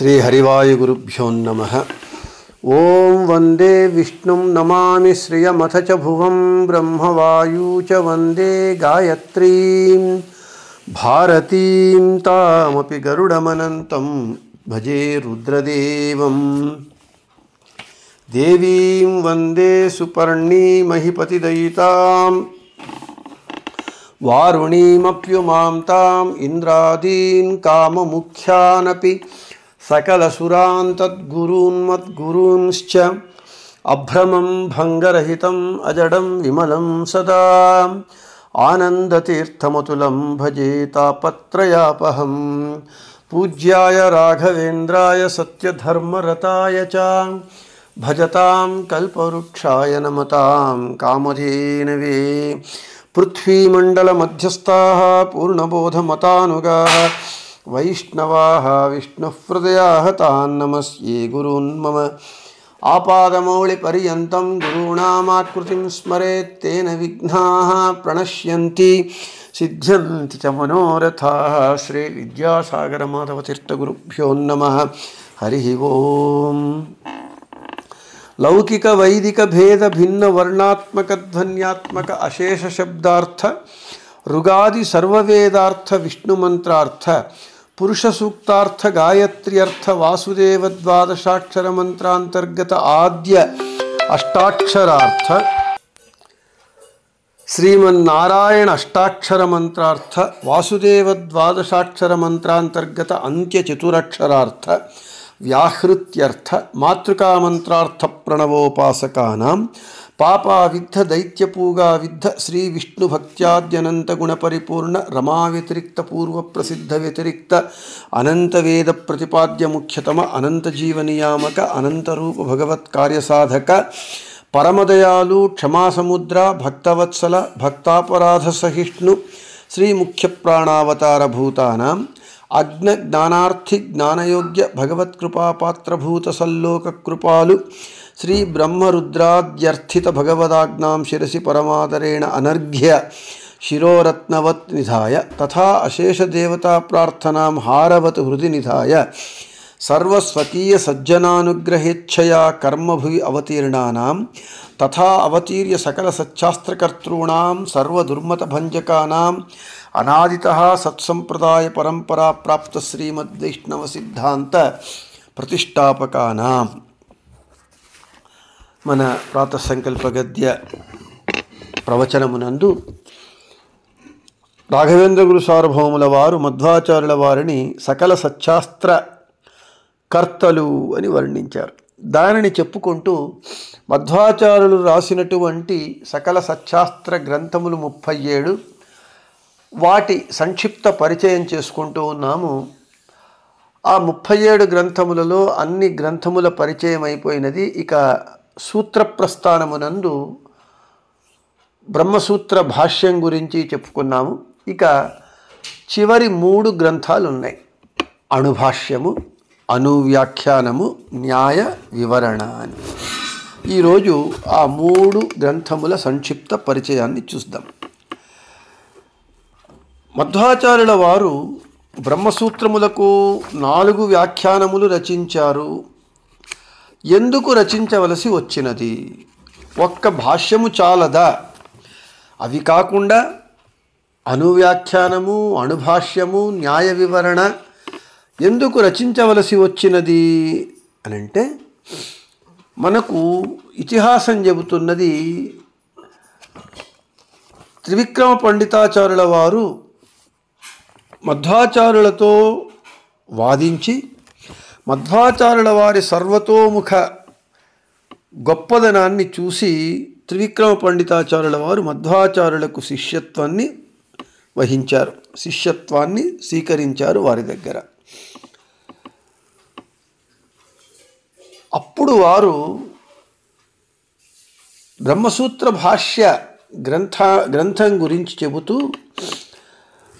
శ్రీ హరివాయుగురుభ్యో నమః. ఓం వందే విష్ణుం నమామి శ్రియమథ చ భువం బ్రహ్మవాయూ చ వందే గాయత్రీం భారతీం తామపి గరుడమనంతం భజే రుద్రదేవం. దేవీం వందే సుపర్ణీమహిపతిదయితాం వారుణీమప్యుమాం తాం ఇంద్రాదీన్ కామముఖ్యానపి సకలసురాన్ తద్గురూన్మద్గురూంశ్చ అభ్రమం భంగరహితం అజడం విమలం సదా ఆనందతీర్థమతులం భజే తాపత్రయాపహం. పూజ్యాయ రాఘవేంద్రాయ సత్యధర్మరతాయ చ భజతాం కల్పవృక్షాయ నమతాం కామధేనవే. పృథ్వీమండలమధ్యస్థాః పూర్ణబోధమతానుగాః వైష్ణవాః విష్ణుహృదయాః తాన్ నమస్యే గురూన్ మమ. ఆపాదమౌళిపర్యంతం గురూణామాకృతిం స్మరేత్ తేన విఘ్నాః ప్రణశ్యంతి సిద్ధ్యంతి చ మనోరథాః. శ్రీ విద్యాసాగరమాధవతీర్థగురుభ్యో నమః. హరి ఓం. లౌకిక వైదిక భేద భిన్న వర్ణాత్మక ధ్వన్యాత్మక అశేష శబ్దార్థ ఋగాది సర్వవేదార్థ విష్ణుమంత్రార్థ పురుష సూక్తార్థ గాయత్ర్యర్థ వాసుదేవ ద్వాదశాక్షర మంత్రాంతర్గత ఆద్య అష్టాక్షరార్థ శ్రీమన్నారాయణ అష్టాక్షర మంత్రార్థ వాసుదేవ ద్వాదశాక్షర మంత్రాంతర్గత అంత్య చతురక్షరార్థ వ్యాహృత్యర్థ మాతృకామంత్రార్థ ప్రణవోపాసకానాం పాపావిద్ధ దైత్యపూగావిద్ధ శ్రీ విష్ణు భక్త్యాద్యనంత గుణపరిపూర్ణ రమా వ్యతిరిక్త పూర్వ ప్రసిద్ధ వ్యతిరిక్త అనంత వేద ప్రతిపాద్య ముఖ్యతమ అనంత జీవనియామక అనంతరూప భగవత్ కార్యసాధక పరమదయాలు క్షమాసముద్ర భక్తవత్సల భక్తాపరాధ సహిష్ణు శ్రీ ముఖ్య ప్రాణావతార భూతానాం అజ్ఞ జ్ఞానార్థి జ్ఞానయోగ్య భగవత్కృపాపాత్రభూత సల్లోక కృపాలు శ్రీ బ్రహ్మరుద్రాద్యర్థిత భగవదాజ్ఞాం శిరసి పరమాదరేణ అనర్ఘ్య శిరోరత్నవత్ నిధాయ తథా అశేష దేవతా ప్రార్థనాం హారవత్ హృది నిధాయ సర్వస్వకీయ సజ్జనానుగ్రహేచ్ఛయా కర్మభువి అవతీర్ణానాం తథా అవతీర్య సకల సచ్చాస్త్రకర్తॄణాం సర్వదుర్మతభంజకానాం అనాదితః సత్సంప్రదాయ పరంపరా ప్రాప్త శ్రీమద్వైష్ణవ సిద్ధాంత ప్రతిష్టాపకానాం. మన ప్రాతఃసంకల్ప గద్య ప్రవచనమునందు రాఘవేంద్ర గురు సార్వభౌముల వారు మధ్వాచార్యుల వారిని సకల సచ్చాస్త్ర కర్తలు అని వర్ణించారు. దానిని చెప్పుకుంటూ మధ్వాచార్యులు రాసినటువంటి సకల సచ్చాస్త్ర గ్రంథములు 37 వాటి సంక్షిప్త పరిచయం చేసుకుంటూ ఉన్నాము. ఆ 37 గ్రంథములలో అన్ని గ్రంథముల పరిచయం అయిపోయినది. ఇక సూత్ర ప్రస్థానమునందు బ్రహ్మసూత్ర భాష్యం గురించి చెప్పుకున్నాము. ఇక చివరి 3 గ్రంథాలు ఉన్నాయి: అణుభాష్యము, అనువ్యాఖ్యానము, న్యాయ వివరణ అని. ఈరోజు ఆ 3 గ్రంథముల సంక్షిప్త పరిచయాన్ని చూద్దాం. మధ్వాచార్యుల వారు బ్రహ్మసూత్రములకు 4 వ్యాఖ్యానములు రచించారు. ఎందుకు రచించవలసి వచ్చినది? ఒక్క భాష్యము చాలదా? అవి కాకుండా అనువ్యాఖ్యానము, అణుభాష్యము, న్యాయ వివరణ ఎందుకు రచించవలసి వచ్చినది అని అంటే, మనకు ఇతిహాసం చెబుతున్నది త్రివిక్రమ పండితాచార్యుల వారు మధ్వాచార్యులతో వాదించి మధ్వాచార్యుల వారి సర్వతోముఖ గొప్పదనాన్ని చూసి త్రివిక్రమ పండితాచార్యుల వారు మధ్వాచార్యులకు శిష్యత్వాన్ని వహించారు, శిష్యత్వాన్ని స్వీకరించారు వారి దగ్గర. అప్పుడు వారు బ్రహ్మసూత్ర భాష్య గ్రంథం గురించి చెబుతూ,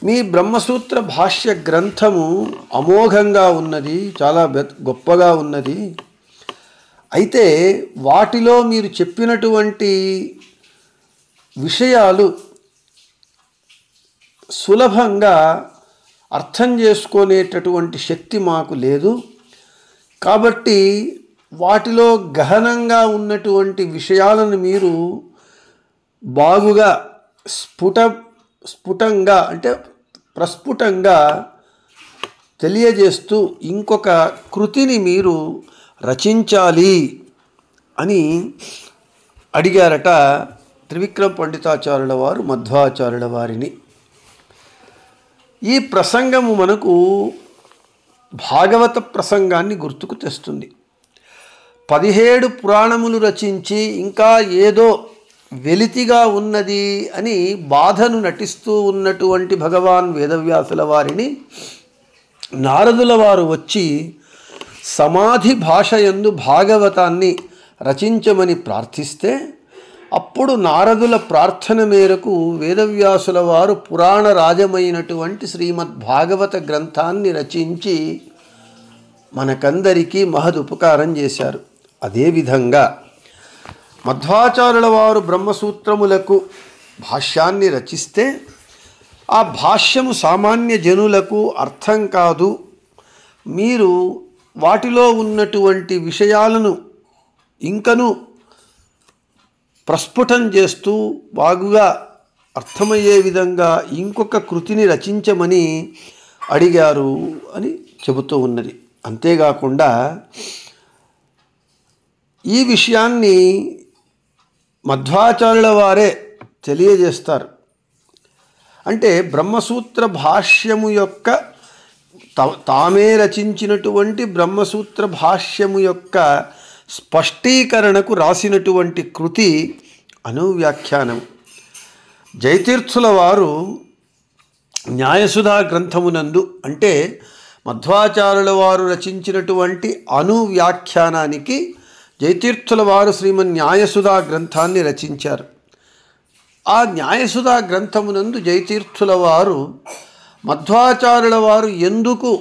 మీ బ్రహ్మసూత్ర భాష్య గ్రంథము అమోఘంగా ఉన్నది, చాలా గొప్పగా ఉన్నది. అయితే వాటిలో మీరు చెప్పినటువంటి విషయాలు సులభంగా అర్థం చేసుకునేటటువంటి శక్తి మాకు లేదు. కాబట్టి వాటిలో గహనంగా ఉన్నటువంటి విషయాలను మీరు బాగుగా స్ఫుటంగా అంటే ప్రస్ఫుటంగా తెలియజేస్తూ ఇంకొక కృతిని మీరు రచించాలి అని అడిగారట త్రివిక్రమ పండితాచార్యుల వారు మధ్వాచార్యుల వారిని. ఈ ప్రసంగము మనకు భాగవత ప్రసంగాన్ని గుర్తుకు తెస్తుంది. 17 పురాణములు రచించి ఇంకా ఏదో వెలితిగా ఉన్నది అని బాధను నటిస్తూ ఉన్నటువంటి భగవాన్ వేదవ్యాసుల వారిని నారదుల వారు వచ్చి సమాధి భాషయందు భాగవతాన్ని రచించమని ప్రార్థిస్తే అప్పుడు నారదుల ప్రార్థన మేరకు వేదవ్యాసుల వారు పురాణ రాజమైనటువంటి శ్రీమద్ భాగవత గ్రంథాన్ని రచించి మనకందరికీ మహదుపకారం చేశారు. అదేవిధంగా మధ్వాచార్యుల వారు బ్రహ్మసూత్రములకు భాష్యాన్ని రచిస్తే ఆ భాష్యము సామాన్య జనులకు అర్థం కాదు, మీరు వాటిలో ఉన్నటువంటి విషయాలను ఇంకను ప్రస్ఫుటం చేస్తూ బాగుగా అర్థమయ్యే విధంగా ఇంకొక కృతిని రచించమని అడిగారు అని చెబుతూ ఉన్నది. అంతేకాకుండా ఈ విషయాన్ని మధ్వాచార్యుల వారే తెలియజేస్తారు. అంటే బ్రహ్మసూత్ర భాష్యము యొక్క తామే రచించినటువంటి బ్రహ్మసూత్ర భాష్యము యొక్క స్పష్టీకరణకు రాసినటువంటి కృతి అనువ్యాఖ్యానం. జయతీర్థుల వారు న్యాయసుధా గ్రంథమునందు అంటే మధ్వాచార్యుల వారు రచించినటువంటి అనువ్యాఖ్యానానికి జయతీర్థుల వారు శ్రీమన్ న్యాయసుధా గ్రంథాన్ని రచించారు. ఆ న్యాయసుధా గ్రంథమునందు జయతీర్థుల వారు మధ్వాచార్యుల వారు ఎందుకు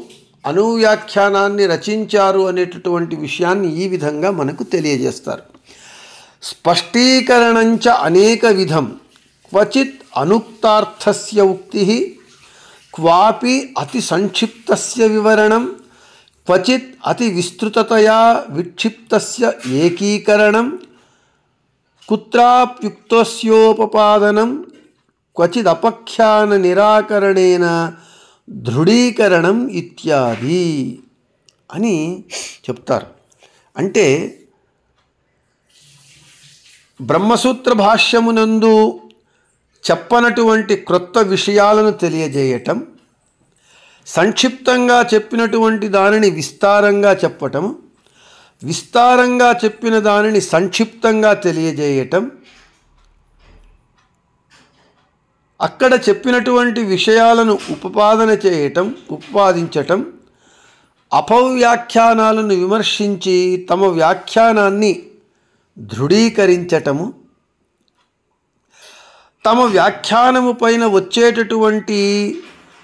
అనువ్యాఖ్యానాన్ని రచించారు అనేటటువంటి విషయాన్ని ఈ విధంగా మనకు తెలియజేస్తారు. స్పష్టీకరణంచ అనేక విధం క్వచిత్ అనుక్తార్థస్య ఉక్తి క్వాపి అతి సంక్షిప్తస్య వివరణం క్వచిత్ అతి విస్తృతతయా విక్షిప్తస్య ఏకీకరణం కుత్రాప్యుక్తస్యోపపాదనం క్వచిదపఖ్యాన నిరాకరణేన దృఢీకరణం ఇత్యాది అని చెప్తారు. అంటే బ్రహ్మసూత్ర భాష్యమునందు చెప్పనటువంటి క్రొత్త విషయాలను తెలియజేయటం, సంక్షిప్తంగా చెప్పినటువంటి దానిని విస్తారంగా చెప్పటం, విస్తారంగా చెప్పిన దానిని సంక్షిప్తంగా తెలియజేయటం, అక్కడ చెప్పినటువంటి విషయాలను ఉపాదించటం, అపవ్యాఖ్యానాలను విమర్శించి తమ వ్యాఖ్యానాన్ని దృఢీకరించటము, తమ వ్యాఖ్యానము పైన వచ్చేటటువంటి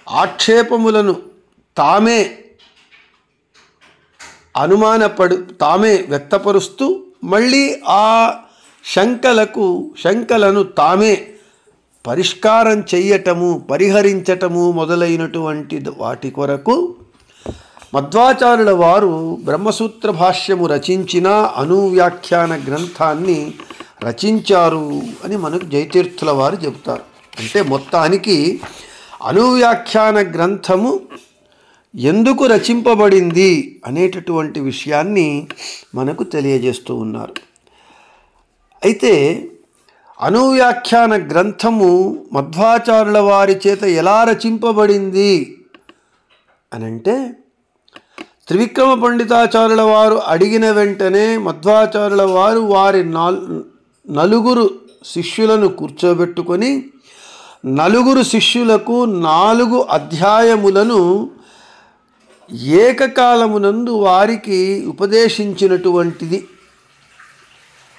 ఆక్షేపములను తామే వ్యక్తపరుస్తూ మళ్ళీ ఆ శంకలను తామే పరిష్కారం చెయ్యటము, పరిహరించటము మొదలైనటువంటి వాటి కొరకు మధ్వాచార్యుల వారు బ్రహ్మసూత్ర భాష్యము రచించిన అనువ్యాఖ్యాన గ్రంథాన్ని రచించారు అని మనకు జయతీర్థుల వారు చెబుతారు. అంటే మొత్తానికి అనువ్యాఖ్యాన గ్రంథము ఎందుకు రచింపబడింది అనేటటువంటి విషయాన్ని మనకు తెలియజేస్తూ ఉన్నారు. అయితే అనువ్యాఖ్యాన గ్రంథము మధ్వాచార్యుల వారి చేత ఎలా రచింపబడింది అనంటే త్రివిక్రమ పండితాచార్యుల వారు అడిగిన వెంటనే మధ్వాచార్యుల వారు వారి 4 శిష్యులను కూర్చోబెట్టుకొని 4 శిష్యులకు 4 అధ్యాయములను ఏకకాలమునందు వారికి ఉపదేశించినటువంటిది.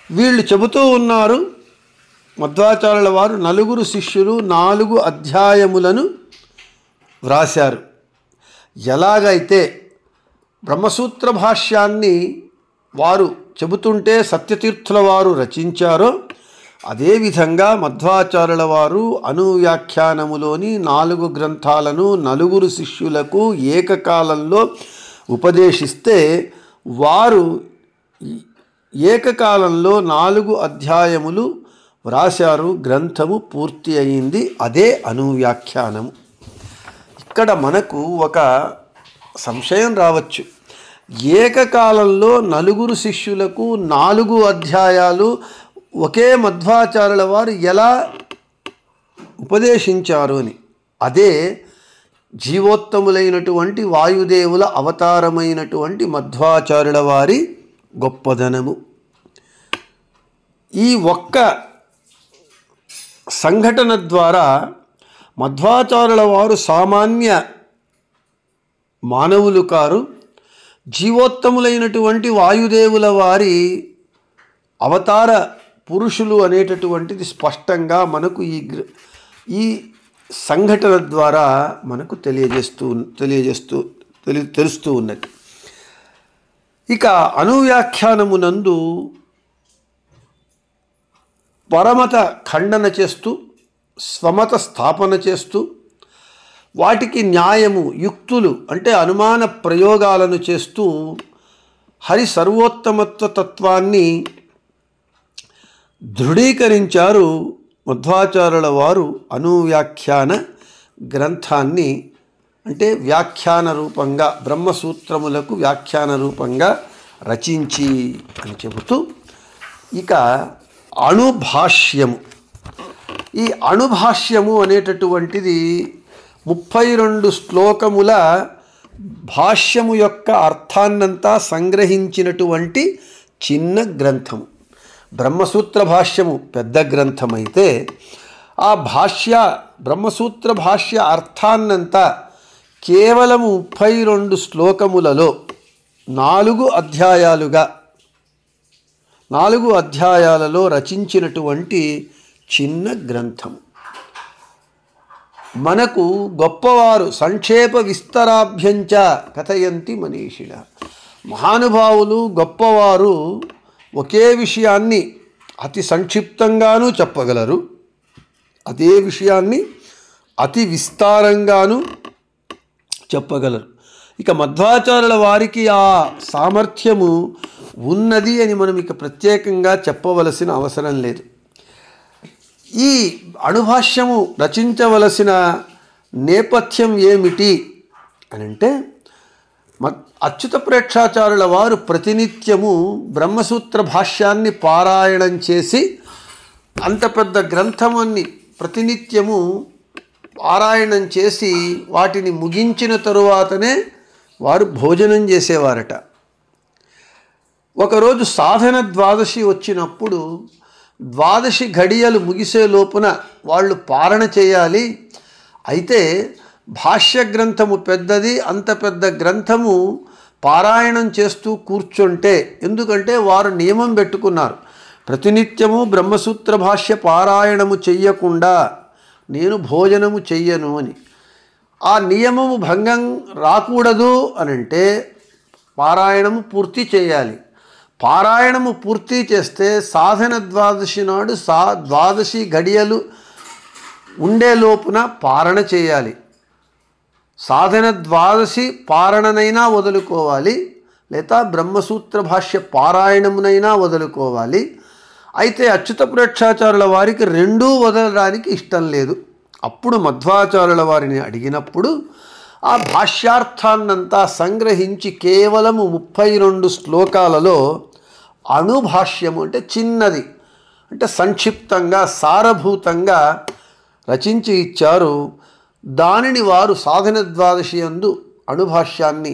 వీళ్ళు చెబుతూ ఉన్నారు, మధ్వాచార్యుల వారు 4 శిష్యులు 4 అధ్యాయములను వ్రాశారు. ఎలాగైతే బ్రహ్మసూత్ర భాష్యాన్ని వారు చెబుతుంటే సత్యతీర్థుల వారు రచించారో అదేవిధంగా మధ్వాచార్యుల వారు అనువ్యాఖ్యానములోని 4 గ్రంథాలను 4 శిష్యులకు ఏకకాలంలో ఉపదేశిస్తే వారు ఏకకాలంలో 4 అధ్యాయములు వ్రాశారు. గ్రంథము పూర్తి అయింది. అదే అనువ్యాఖ్యానము. ఇక్కడ మనకు ఒక సంశయం రావచ్చు. ఏకకాలంలో 4 శిష్యులకు 4 అధ్యాయాలు ఒకే మధ్వాచార్యుల వారు ఎలా ఉపదేశించారు అని. అదే జీవోత్తములైనటువంటి వాయుదేవుల అవతారమైనటువంటి మధ్వాచార్యుల వారి గొప్పదనము. ఈ ఒక్క సంఘటన ద్వారా మధ్వాచార్యుల వారు సామాన్య మానవులు కారు, జీవోత్తములైనటువంటి వాయుదేవుల వారి అవతార పురుషులు అనేటటువంటిది స్పష్టంగా మనకు ఈ సంఘటన ద్వారా మనకు తెలుస్తూ ఉన్నది. ఇక అనువ్యాఖ్యానమునందు పరమత ఖండన చేస్తూ, స్వమత స్థాపన చేస్తూ, వాటికి న్యాయము, యుక్తులు అంటే అనుమాన ప్రయోగాలను చేస్తూ హరి సర్వోత్తమత్వ తత్వాన్ని దృఢీకరించారు మధ్వాచార్యుల వారు. అనువ్యాఖ్యాన గ్రంథాన్ని అంటే వ్యాఖ్యాన రూపంగా, బ్రహ్మసూత్రములకు వ్యాఖ్యాన రూపంగా రచించి అని చెబుతూ, ఇక అణుభాష్యము. ఈ అణుభాష్యము అనేటటువంటిది 32 శ్లోకముల భాష్యము యొక్క అర్థాన్నంతా సంగ్రహించినటువంటి చిన్న గ్రంథము. బ్రహ్మసూత్ర భాష్యము పెద్ద గ్రంథమైతే ఆ బ్రహ్మసూత్ర భాష్య అర్థాన్నంతా కేవలము 32 శ్లోకములలో 4 అధ్యాయాలలో రచించినటువంటి చిన్న గ్రంథము. మనకు గొప్పవారు సంక్షేప విస్తరాభ్యంచ కథయంతి మనీషిణ. మహానుభావులు గొప్పవారు ఒకే విషయాన్ని అతి సంక్షిప్తంగానూ చెప్పగలరు, అదే విషయాన్ని అతి విస్తారంగానూ చెప్పగలరు. ఇక మధ్వాచార్యుల వారికి ఆ సామర్థ్యము ఉన్నది అని మనం ఇక ప్రత్యేకంగా చెప్పవలసిన అవసరం లేదు. ఈ అణుభాష్యము రచించవలసిన నేపథ్యం ఏమిటి అనంటే, అచ్యుత ప్రేక్షాచార్యుల వారు ప్రతినిత్యము బ్రహ్మసూత్ర భాష్యాన్ని పారాయణం చేసి, అంత పెద్ద గ్రంథాన్ని ప్రతినిత్యము పారాయణం చేసి వాటిని ముగించిన తరువాతనే వారు భోజనం చేసేవారట. ఒకరోజు సాధన ద్వాదశి వచ్చినప్పుడు, ద్వాదశి ఘడియలు ముగిసే లోపున వాళ్ళు పారణ చేయాలి. అయితే భాష్య గ్రంథము పెద్దది, అంత పెద్ద గ్రంథము పారాయణం చేస్తూ కూర్చుంటే, ఎందుకంటే వారు నియమం పెట్టుకున్నారు, ప్రతినిత్యము బ్రహ్మసూత్ర భాష్య పారాయణము చెయ్యకుండా నేను భోజనము చెయ్యను అని. ఆ నియమము భంగం రాకూడదు అనంటే పారాయణము పూర్తి చేయాలి. పారాయణము పూర్తి చేస్తే సాధన ద్వాదశి నాడు ద్వాదశి ఘడియలు ఉండే లోపున పారణ చేయాలి. సాధన ద్వాదశి పారణనైనా వదులుకోవాలి, లేదా బ్రహ్మసూత్ర భాష్య పారాయణమునైనా వదులుకోవాలి. అయితే అచ్యుత ప్రేక్షాచార్యుల వారికి రెండూ వదలడానికి ఇష్టం లేదు. అప్పుడు మధ్వాచార్యుల వారిని అడిగినప్పుడు ఆ భాష్యార్థాన్నంతా సంగ్రహించి కేవలము 32 శ్లోకాలలో అణుభాష్యము అంటే చిన్నది, అంటే సంక్షిప్తంగా సారభూతంగా రచించి ఇచ్చారు. దానిని వారు సాధన ద్వాదశి యందు అణుభాష్యాన్ని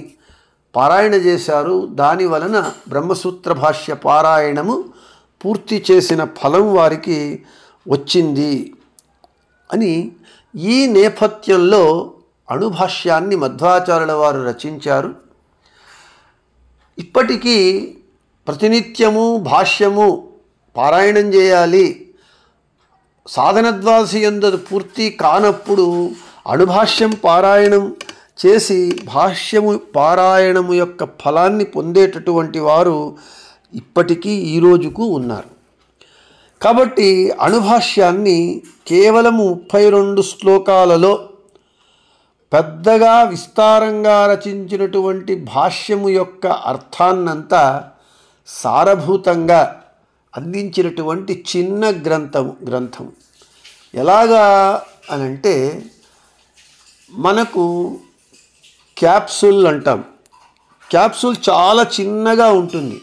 పారాయణ చేశారు. దాని వలన బ్రహ్మసూత్ర భాష్య పారాయణము పూర్తి చేసిన ఫలం వారికి వచ్చింది అని ఈ నేపథ్యంలో అణుభాష్యాన్ని మధ్వాచార్యుల వారు రచించారు. ఇప్పటికీ ప్రతినిత్యము భాష్యము పారాయణం చేయాలి, సాధన ద్వాదశి యందు పూర్తి కానప్పుడు అణుభాష్యం పారాయణం చేసి భాష్యము పారాయణము యొక్క ఫలాన్ని పొందేటటువంటి వారు ఇప్పటికీ ఈ రోజుకు ఉన్నారు. కాబట్టి అణుభాష్యాన్ని కేవలము 32 శ్లోకాలలో పెద్దగా విస్తారంగా రచించినటువంటి భాష్యము యొక్క అర్థాన్నంతా సారభూతంగా అందించినటువంటి చిన్న గ్రంథం ఎలాగా అనంటే మనకు క్యాప్సూల్ అంటాం. క్యాప్సూల్ చాలా చిన్నగా ఉంటుంది,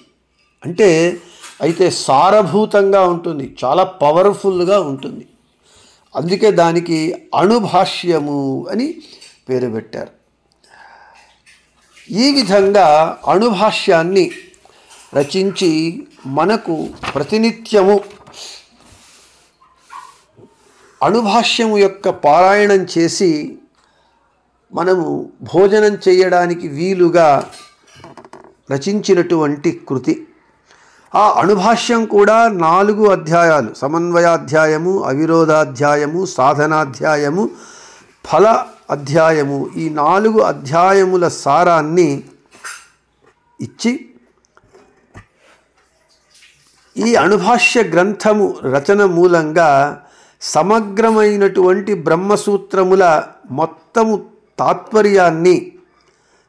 అయితే సారభూతంగా ఉంటుంది, చాలా పవర్ఫుల్గా ఉంటుంది. అందుకే దానికి అణుభాష్యము అని పేరు పెట్టారు. ఈ విధంగా అణుభాష్యాన్ని రచించి మనకు ప్రతినిత్యము అణుభాష్యము యొక్క పారాయణం చేసి మనము భోజనం చేయడానికి వీలుగా రచించినటువంటి కృతి. ఆ అణుభాష్యం కూడా 4 అధ్యాయాలు, సమన్వయాధ్యాయము, అవిరోధాధ్యాయము, సాధనాధ్యాయము, ఫల అధ్యాయము, ఈ 4 అధ్యాయముల సారాన్ని ఇచ్చి ఈ అణుభాష్య గ్రంథము రచన మూలంగా సమగ్రమైనటువంటి బ్రహ్మసూత్రముల మొత్తము తాత్పర్యాన్ని,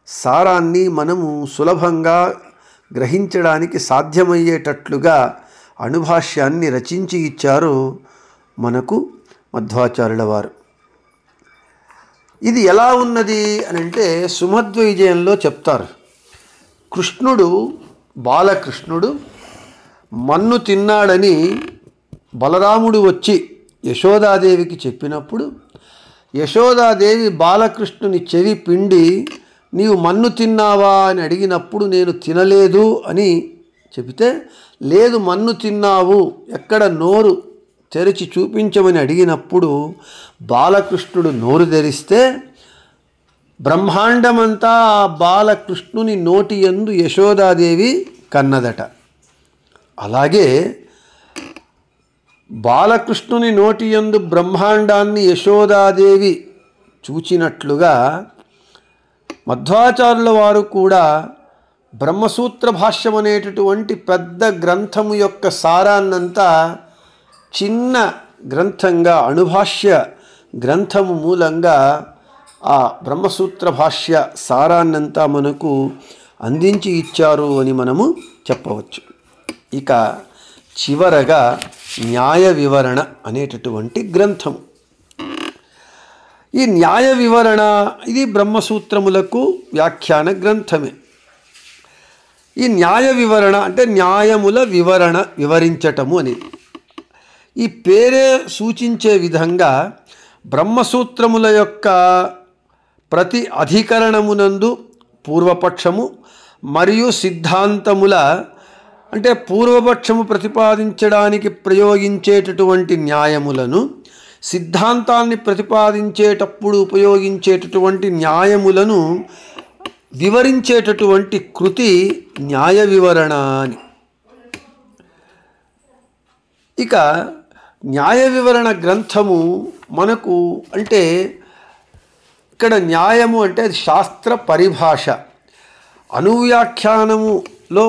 సారాన్ని మనము సులభంగా గ్రహించడానికి సాధ్యమయ్యేటట్లుగా అణుభాష్యాన్ని రచించి ఇచ్చారు మనకు మధ్వాచార్యుల వారు. ఇది ఎలా ఉన్నది అని అంటే సుమధ్వవిజయంలో చెప్తారు. బాలకృష్ణుడు మన్ను తిన్నాడని బలరాముడు వచ్చి యశోదాదేవికి చెప్పినప్పుడు యశోదాదేవి బాలకృష్ణుని చెవి పిండి నీవు మన్ను తిన్నావా అని అడిగినప్పుడు నేను తినలేదు అని చెబితే, లేదు మన్ను తిన్నావు, ఎక్కడ నోరు తెరిచి చూపించమని అడిగినప్పుడు బాలకృష్ణుడు నోరు తెరిస్తే బ్రహ్మాండమంతా ఆ బాలకృష్ణుని నోటి యందు యశోదాదేవి కన్నదట. అలాగే బాలకృష్ణుని నోటి యందు బ్రహ్మాండాన్ని యశోదాదేవి చూచినట్లుగా మధ్వాచార్యుల వారు కూడా బ్రహ్మసూత్ర భాష్యం అనేటటువంటి పెద్ద గ్రంథము యొక్క సారాన్నంతా చిన్న గ్రంథంగా అణుభాష్య గ్రంథము మూలంగా ఆ బ్రహ్మసూత్ర భాష్య సారాన్నంతా మనకు అందించి ఇచ్చారు అని మనము చెప్పవచ్చు. ఇక చివరగా న్యాయ వివరణ అనేటటువంటి గ్రంథము. ఈ న్యాయ వివరణ ఇది బ్రహ్మసూత్రములకు వ్యాఖ్యాన గ్రంథమే. ఈ న్యాయ వివరణ అంటే న్యాయముల వివరించటము అనేది. ఈ పేరే సూచించే విధంగా బ్రహ్మసూత్రముల యొక్క ప్రతి అధికరణమునందు పూర్వపక్షము మరియు సిద్ధాంతముల అంటే పూర్వపక్షము ప్రతిపాదించడానికి ప్రయోగించేటటువంటి న్యాయములను, సిద్ధాంతాన్ని ప్రతిపాదించేటప్పుడు ఉపయోగించేటటువంటి న్యాయములను వివరించేటటువంటి కృతి న్యాయ వివరణ అని. ఇక న్యాయ వివరణ గ్రంథము మనకు అంటే ఇక్కడ న్యాయము అంటే అది శాస్త్ర పరిభాష. అనువ్యాఖ్యానములో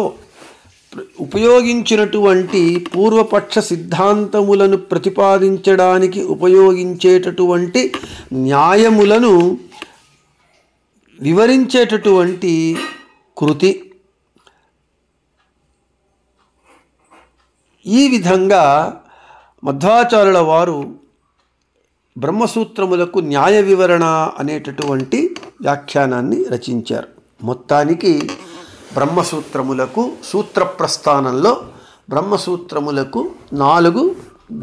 ఉపయోగించినటువంటి పూర్వపక్ష సిద్ధాంతములను ప్రతిపాదించడానికి ఉపయోగించేటటువంటి న్యాయములను వివరించేటటువంటి కృతి. ఈ విధంగా మధ్వాచార్యుల వారు బ్రహ్మసూత్రములకు న్యాయ వివరణ అనేటటువంటి వ్యాఖ్యానాన్ని రచించారు. మొత్తానికి బ్రహ్మసూత్రములకు సూత్రప్రస్థానంలో బ్రహ్మసూత్రములకు 4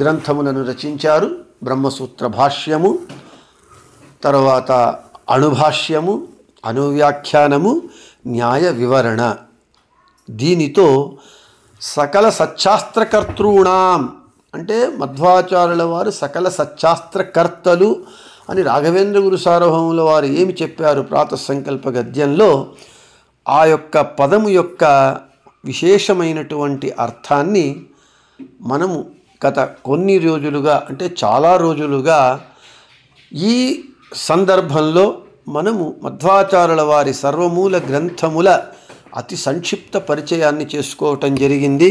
గ్రంథములను రచించారు. బ్రహ్మసూత్ర భాష్యము, తర్వాత అణుభాష్యము, అనువ్యాఖ్యానము, న్యాయ వివరణ. దీనితో సకల సచ్చాస్త్రకర్తॄణాం అంటే మధ్వాచార్యుల వారు సకల సచ్చాస్త్రకర్తలు అని రాఘవేంద్ర గురు సార్వభౌముల వారు ఏమి చెప్పారు ప్రాతఃసంకల్ప గద్యంలో, ఆ యొక్క పదము యొక్క విశేషమైనటువంటి అర్థాన్ని మనము గత కొన్ని రోజులుగా అంటే చాలా రోజులుగా ఈ సందర్భంలో మనము మధ్వాచార్యుల వారి సర్వమూల గ్రంథముల అతి సంక్షిప్త పరిచయాన్ని చేసుకోవటం జరిగింది.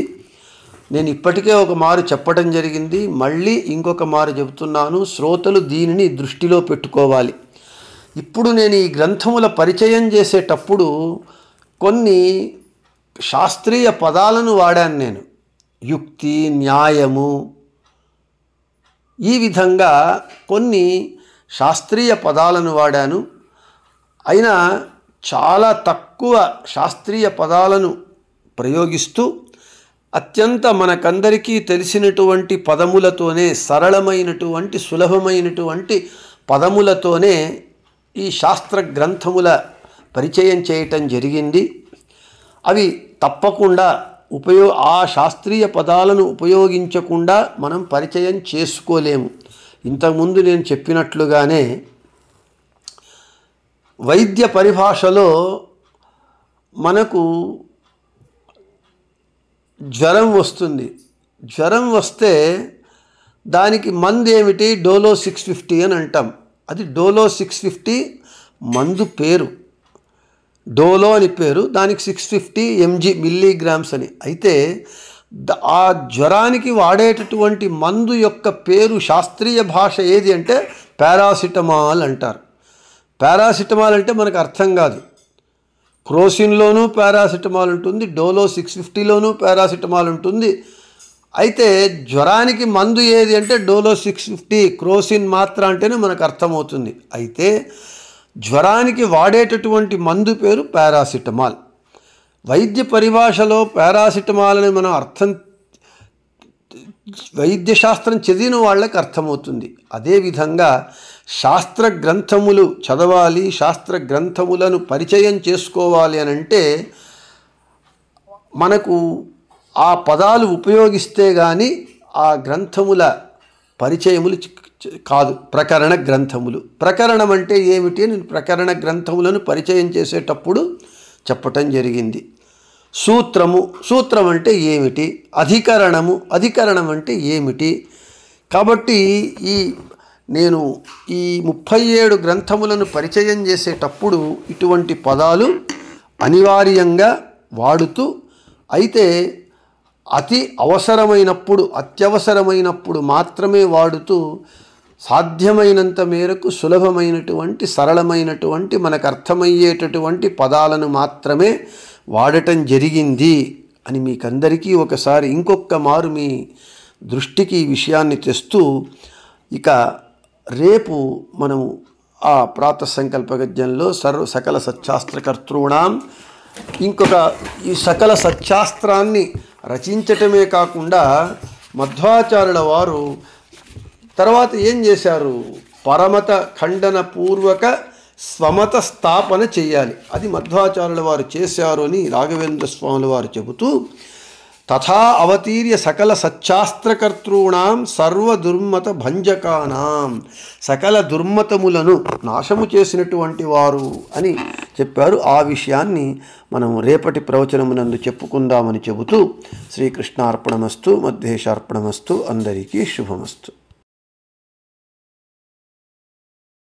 నేను ఇప్పటికే ఒక మారు చెప్పడం జరిగింది, మళ్ళీ ఇంకొక మారు చెబుతున్నాను. శ్రోతలు దీనిని దృష్టిలో పెట్టుకోవాలి. ఇప్పుడు నేను ఈ గ్రంథముల పరిచయం చేసేటప్పుడు కొన్ని శాస్త్రీయ పదాలను వాడాను నేను. యుక్తి, న్యాయము, ఈ విధంగా కొన్ని శాస్త్రీయ పదాలను వాడాను. అయినా చాలా తక్కువ శాస్త్రీయ పదాలను ప్రయోగిస్తూ అత్యంత మనకందరికీ తెలిసినటువంటి పదములతోనే, సరళమైనటువంటి సులభమైనటువంటి పదములతోనే ఈ శాస్త్ర గ్రంథముల పరిచయం చేయటం జరిగింది. అవి తప్పకుండా ఆ శాస్త్రీయ పదాలను ఉపయోగించకుండా మనం పరిచయం చేసుకోలేము. ఇంతకుముందు నేను చెప్పినట్లుగానే వైద్య పరిభాషలో మనకు జ్వరం వస్తుంది. జ్వరం వస్తే దానికి మందు ఏమిటి? డోలో 650 అని అంటాం. అది డోలో 650 మందు పేరు. డోలో అని పేరు, దానికి 650 mg మిల్లీగ్రామ్స్ అని. అయితే ఆ జ్వరానికి వాడేటటువంటి మందు యొక్క పేరు శాస్త్రీయ భాష ఏది అంటే పారాసిటమాల్ అంటారు. పారాసిటమాల్ అంటే మనకు అర్థం కాదు. క్రోసిన్లోనూ పారాసిటమాల్ ఉంటుంది, డోలో 650లోనూ పారాసిటమాల్ ఉంటుంది. అయితే జ్వరానికి మందు ఏది అంటే డోలో 650, క్రోసిన్ మాత్ర అంటేనే మనకు అర్థమవుతుంది. అయితే జ్వరానికి వాడేటటువంటి మందు పేరు పారాసిటమాల్. వైద్య పరిభాషలో పారాసిటమాల్ అని మనం వైద్యశాస్త్రం చదివిన వాళ్ళకి అర్థమవుతుంది. అదేవిధంగా శాస్త్ర గ్రంథములు చదవాలి, శాస్త్ర గ్రంథములను పరిచయం చేసుకోవాలి అని అంటే మనకు ఆ పదాలు ఉపయోగిస్తే కానీ ఆ గ్రంథముల పరిచయములు కాదు. ప్రకరణ గ్రంథములు. ప్రకరణం అంటే ఏమిటి? నేను ప్రకరణ గ్రంథములను పరిచయం చేసేటప్పుడు చెప్పటం జరిగింది. సూత్రము, సూత్రం అంటే ఏమిటి? అధికరణము, అధికరణం అంటే ఏమిటి? కాబట్టి నేను ఈ 37 గ్రంథములను పరిచయం చేసేటప్పుడు ఇటువంటి పదాలు అనివార్యంగా వాడుతూ, అయితే అతి అవసరమైనప్పుడు, అత్యవసరమైనప్పుడు మాత్రమే వాడుతూ సాధ్యమైనంత మేరకు సులభమైనటువంటి, సరళమైనటువంటి, మనకు అర్థమయ్యేటటువంటి పదాలను మాత్రమే వాడటం జరిగింది అని మీకందరికీ ఒకసారి ఇంకొక మారు మీ దృష్టికి ఈ విషయాన్ని తెస్తూ, ఇక రేపు మనము ఆ ప్రాతః సంకల్ప గద్యంలో సకల సత్శాస్త్రకర్తॄణాం ఇంకొక ఈ సకల సత్శాస్త్రాన్ని రచించటమే కాకుండా మధ్వాచార్యుల వారు తర్వాత ఏం చేశారు? పరమత ఖండన పూర్వక స్వమత స్థాపన చేయాలి. అది మధ్వాచార్యుల వారు చేశారు అని రాఘవేంద్ర స్వాముల వారు చెబుతూ, తథా అవతీర్య సకల సత్శాస్త్రకర్తॄణాం సర్వదుర్మత భంజకానాం, సకల దుర్మతములను నాశము చేసినటువంటి వారు అని చెప్పారు. ఆ విషయాన్ని మనం రేపటి ప్రవచనమునందు చెప్పుకుందామని చెబుతూ శ్రీకృష్ణార్పణమస్తు, మధ్యేశార్పణమస్తు. అందరికీ శుభమస్తు.